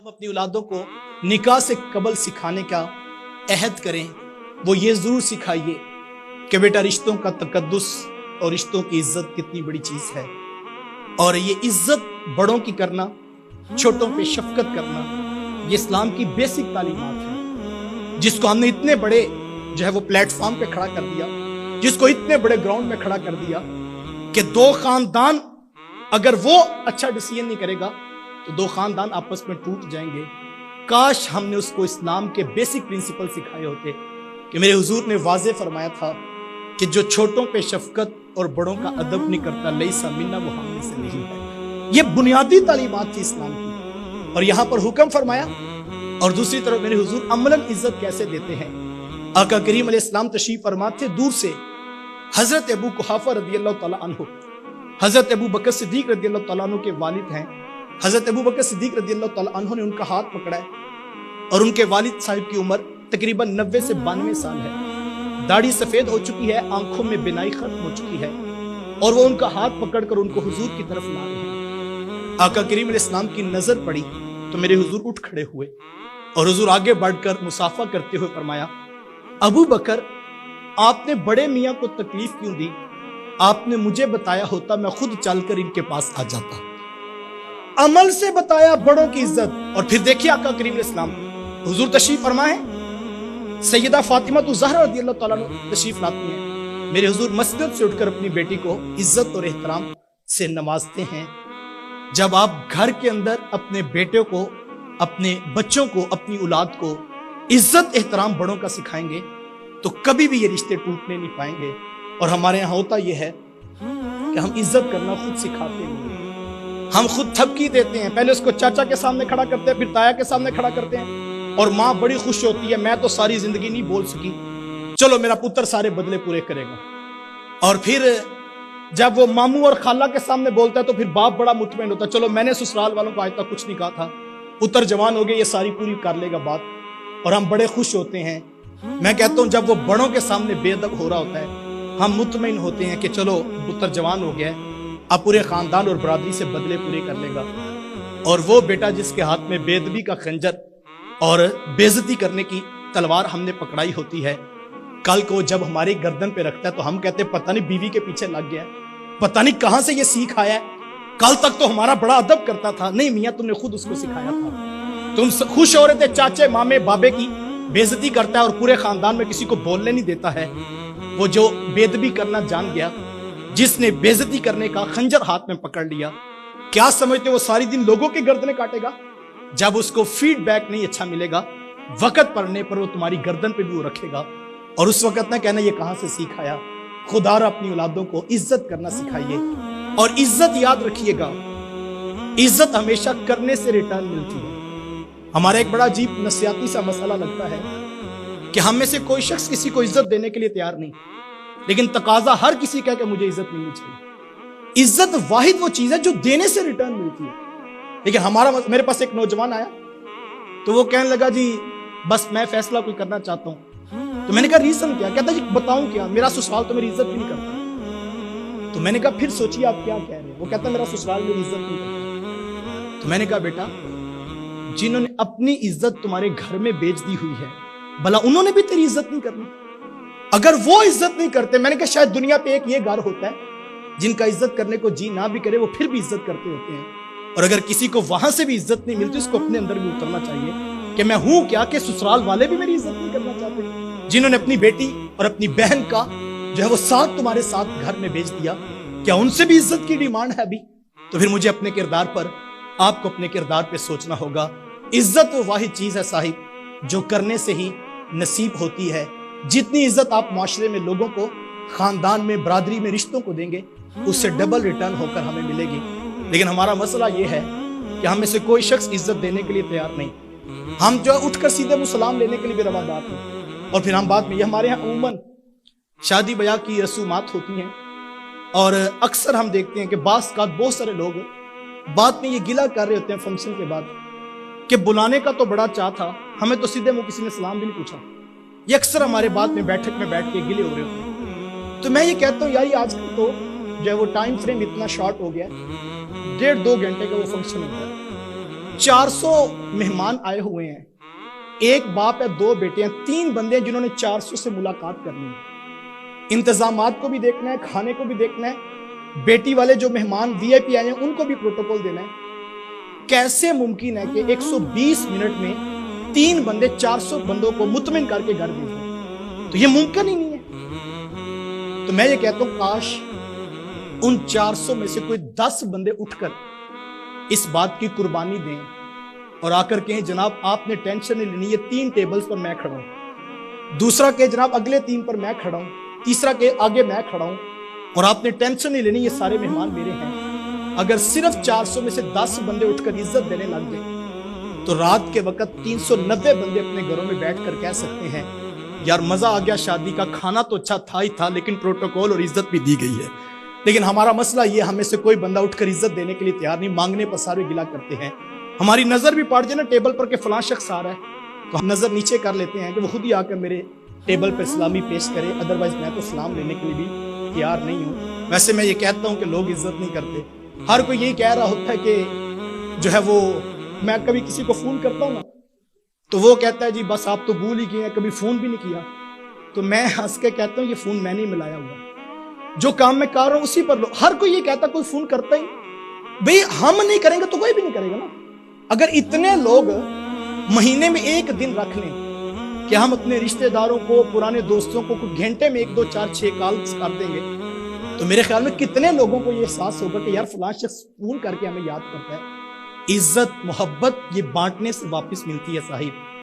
ہم اپنی اولادوں کو نکاح سے قبل سکھانے کا عہد کریں، وہ یہ ضرور سکھائیے کہ بیٹا رشتوں کا تقدس اور رشتوں کی عزت کتنی بڑی چیز ہے، اور یہ عزت بڑوں کی کرنا، چھوٹوں پہ شفقت کرنا، یہ اسلام کی بیسک تعلیمات ہیں، جس کو ہم نے اتنے بڑے جو ہے وہ پلیٹ فارم پہ کھڑا کر دیا، جس کو اتنے بڑے گراؤنڈ میں کھڑا کر دیا کہ دو خاندان اگر وہ اچھا ڈیسیژن نہیں کرے گا تو دو خاندان آپس میں ٹوٹ جائیں گے۔ کاش ہم نے اس کو اسلام کے بیسک پرنسپل سکھائے ہوتے کہ میرے حضور نے واضح فرمایا تھا کہ جو چھوٹوں پہ شفقت اور بڑوں کا ادب نہیں کرتا لیسا منا، وہ ہم میں سے نہیں ہے۔ یہ بنیادی تعلیمات تھی اسلام کی، اور یہاں پر حکم فرمایا، اور دوسری طرف میرے حضور عملاً عزت کیسے دیتے ہیں۔ آقا کریم علیہ السلام تشریف فرما تھے، دور سے حضرت ابو قحافہ رضی اللہ تعالیٰ عنہ، حضرت ابو بکر صدیق رضی اللہ تعالیٰ عنہ کے والد ہیں، حضرت ابو بکر صدیق رضی اللہ تعالیٰ عنہ نے ان کا ہاتھ پکڑا ہے، اور ان کے والد صاحب کی عمر تقریباً 90 سے 92 سال ہے، داڑھی سفید ہو چکی ہے، آنکھوں میں بینائی ختم ہو چکی ہے، اور وہ ان کا ہاتھ پکڑ کر ان کو حضور کی طرف لا رہے ہیں۔ آقا کریم علیہ السلام کی نظر پڑی تو میرے حضور اٹھ کھڑے ہوئے، اور حضور آگے بڑھ کر مصافحہ کرتے ہوئے فرمایا، ابو بکر، آپ نے بڑے میاں کو تکلیف کیوں دی؟ آپ نے مجھے بتایا ہوتا میں خود چل کر ان کے پاس آ جاتا۔ عمل سے بتایا بڑوں کی عزت۔ اور پھر دیکھیے آقا کریم علیہ السلام حضور تشریف فرمائے، سیدہ فاطمہ الزہرا رضی اللہ تعالیٰ عنہ تشریف لاتی ہیں، میرے حضور مسجد سے اٹھ کر اپنی بیٹی کو عزت اور احترام سے نوازتے ہیں۔ جب آپ گھر کے اندر اپنے بیٹے کو، اپنے بچوں کو، اپنی اولاد کو عزت احترام بڑوں کا سکھائیں گے تو کبھی بھی یہ رشتے ٹوٹنے نہیں پائیں گے۔ اور ہمارے یہاں ہوتا یہ ہے کہ ہم عزت کرنا خود سکھاتے ہیں، ہم خود تھپکی دیتے ہیں، پہلے اس کو چاچا کے سامنے کھڑا کرتے ہیں، پھر تایا کے سامنے کھڑا کرتے ہیں، اور ماں بڑی خوش ہوتی ہے، میں تو ساری زندگی نہیں بول سکی، چلو میرا پتر سارے بدلے پورے کرے گا۔ اور پھر جب وہ ماموں اور خالہ کے سامنے بولتا ہے تو پھر باپ بڑا مطمئن ہوتا ہے، چلو میں نے سسرال والوں کو آج تک کچھ نہیں کہا تھا، پتر جوان ہو گئے، یہ ساری پوری کر لے گا بات، اور ہم بڑے خوش ہوتے ہیں۔ میں کہتا ہوں جب وہ بڑوں کے سامنے بے ادب ہو رہا ہوتا ہے، ہم مطمئن ہوتے ہیں کہ چلو پتر جوان ہو گیا ہے، اب پورے خاندان اور برادری سے بدلے پورے کر لے گا۔ اور وہ بیٹا جس کے ہاتھ میں بے ادبی کا خنجر اور بے عزتی کرنے کی تلوار ہم نے پکڑائی ہوتی ہے، کل کو جب ہماری گردن پہ رکھتا ہے تو ہم کہتے ہیں پتہ نہیں بیوی کے پیچھے لگ گیا ہے، پتہ نہیں کہاں سے یہ سیکھ آیا ہے، کل تک تو ہمارا بڑا ادب کرتا تھا۔ نہیں میاں، تم نے خود اس کو سکھایا تھا، تم خوش ہو رہے تھے چاچے مامے بابے کی بے عزتی کرتا ہے اور پورے خاندان میں کسی کو بولنے نہیں دیتا ہے۔ وہ جو بے ادبی کرنا جان گیا، جس نے بے عزتی کرنے کا خنجر ہاتھ میں پکڑ لیا، کیا سمجھتے وہ ساری دن لوگوں کی گردنیں کاٹے گا؟ جب اس کو فیڈ بیک نہیں اچھا ملے گا، وقت پڑنے پر وہ تمہاری گردن پہ بھی وہ رکھے گا، اور اس وقت نہ کہنا یہ کہاں سے سیکھ آیا۔ خدا را اپنی اولادوں کو عزت کرنا سکھائیے، اور عزت یاد رکھیے گا، عزت ہمیشہ کرنے سے ریٹرن ملتی ہے۔ ہمارا ایک بڑا عجیب نفسیاتی سا مسئلہ لگتا ہے کہ ہم میں سے کوئی شخص کسی کو عزت دینے کے لیے تیار نہیں، لیکن تقاضا ہر کسی کا کہ مجھے عزت ملنی چاہیے۔ عزت واحد وہ چیز ہے جو دینے سے ریٹرن ملتی ہے۔ لیکن میرے پاس ایک نوجوان آیا تو وہ کہنے لگا جی بس میں فیصلہ کوئی کرنا چاہتا ہوں۔ تو میں نے کہا ریزن کیا؟ کہتا جی بتاؤں کیا، میرا سسرال تو میری عزت بھی نہیں کرتا۔ تو میں نے کہا پھر سوچیے آپ کیا کہہ رہے ہیں؟ وہ کہتا میرا سسرال میری عزت نہیں کرتا۔ تو میں نے کہا بیٹا، جنہوں نے اپنی عزت تمہارے گھر میں بیچ دی ہوئی ہے، بھلا انہوں نے بھی تیری عزت نہیں کرنی؟ اگر وہ عزت نہیں کرتے، میں نے کہا شاید دنیا پہ ایک یہ گھر ہوتا ہے جن کا عزت کرنے کو جی نہ بھی کرے، وہ پھر بھی عزت کرتے ہوتے ہیں۔ اور اگر کسی کو وہاں سے بھی عزت نہیں ملتی، اس کو اپنے اندر بھی اترنا چاہیے کہ میں ہوں کیا کہ سسرال والے بھی میری عزت نہیں کرنا چاہتے۔ جنہوں نے اپنی بیٹی اور اپنی بہن کا جو ہے وہ ساتھ تمہارے ساتھ گھر میں بیچ دیا، کیا ان سے بھی عزت کی ڈیمانڈ ہے ابھی؟ تو پھر مجھے اپنے کردار پر، آپ کو اپنے کردار پہ سوچنا ہوگا۔ عزت وہ واحد چیز ہے صاحب جو کرنے سے ہی نصیب ہوتی ہے۔ جتنی عزت آپ معاشرے میں لوگوں کو، خاندان میں، برادری میں، رشتوں کو دیں گے، اس سے ڈبل ریٹرن ہو کر ہمیں ملے گی۔ لیکن ہمارا مسئلہ یہ ہے کہ ہم میں سے کوئی شخص عزت دینے کے لیے تیار نہیں، ہم جو اٹھ کر سیدھے منہ سلام لینے کے لیے بھی روادار ہیں، اور پھر ہم بعد میں، یہ ہمارے یہاں عموماً شادی بیاہ کی رسومات ہوتی ہیں، اور اکثر ہم دیکھتے ہیں کہ بعض کا بہت سارے لوگ بعد میں یہ گلہ کر رہے ہوتے ہیں فنکشن کے بعد کہ بلانے کا تو بڑا چاہ تھا، ہمیں تو سیدھے منہ کسی نے سلام بھی نہیں پوچھا۔ یہ اکثر ہمارے بعد میں بیٹھک میں بیٹھ کے گلے ہو رہے ہوتے ہیں۔ تو میں یہ کہتا ہوں یار یہ آج کل تو جو ہے وہ ٹائم فریم اتنا شارٹ ہو گیا ہے، 1.5-2 گھنٹے کا وہ فنکشن ہوتا ہے، 400 مہمان آئے ہوئے ہیں، ایک باپ ہے، 2 بیٹے ہیں، 3 بندے ہیں جنہوں نے 400 سے ملاقات کرنی ہے، انتظامات کو بھی دیکھنا ہے، کھانے کو بھی دیکھنا ہے، بیٹی والے جو مہمان وی آئی پی آئے ہیں ان کو بھی پروٹوکول دینا ہے۔ کیسے ممکن ہے کہ 120 منٹ میں 3 بندے 400 بندوں کو مطمئن کر کے گھر بھیجیں؟ تو یہ ممکن ہی نہیں ہے۔ تو میں یہ کہتا ہوں کاش ان 400 میں سے کوئی 10 بندے اٹھ کر اس بات کی قربانی دیں اور آ کر کہیں جناب آپ نے ٹینشن نہیں لینی، یہ 3 ٹیبلز پر میں کھڑا ہوں، دوسرا کہ جناب اگلے 3 پر میں کھڑا ہوں، تیسرا کہ آگے میں کھڑا ہوں، اور آپ نے ٹینشن نہیں لینی، یہ سارے مہمان میرے ہیں۔ اگر صرف 400 میں سے 10 بندے اٹھ کر عزت دینے لگ گئے تو رات کے وقت 390 بندے اپنے گھروں میں بیٹھ کر کہہ سکتے ہیں یار مزہ آ گیا، شادی کا کھانا تو اچھا تھا ہی تھا لیکن پروٹوکول اور عزت بھی دی گئی ہے۔ لیکن ہمارا مسئلہ یہ، ہمیں سے کوئی بندہ اٹھ کر عزت دینے کے لیے تیار نہیں، مانگنے پر سارے گلا کرتے ہیں۔ ہماری نظر بھی پڑ جائے نا ٹیبل پر کہ فلاں شخص آ رہا ہے تو ہم نظر نیچے کر لیتے ہیں کہ وہ خود ہی آ کر میرے ٹیبل پر سلامی پیش کرے، ادروائز میں تو سلام لینے کے لیے بھی تیار نہیں ہوں۔ ویسے میں یہ کہتا ہوں کہ لوگ عزت نہیں کرتے، ہر کوئی یہی کہہ رہا ہوتا ہے کہ جو ہے وہ، میں کبھی کسی کو فون کرتا ہوں نا تو وہ کہتا ہے جی بس آپ تو بھول ہی گئے ہیں، کبھی فون بھی نہیں کیا، تو میں ہنس کے کہتا ہوں یہ فون میں نہیں ملایا ہوا، جو کام میں کر رہا ہوں اسی پر لو۔ ہر کوئی یہ کہتا کوئی فون کرتا ہی بھئی، ہم نہیں کریں گے تو کوئی بھی نہیں کرے گا نا۔ اگر اتنے لوگ مہینے میں 1 دن رکھ لیں کہ ہم اپنے رشتہ داروں کو، پرانے دوستوں کو کچھ گھنٹے میں 1 2 4 6 کالز کر دیں گے تو میرے خیال میں کتنے لوگوں کو یہ احساس ہوگا کہ یار فلاں شخص فون کر کے ہمیں یاد کرتا ہے۔ عزت محبت یہ بانٹنے سے واپس ملتی ہے صاحب۔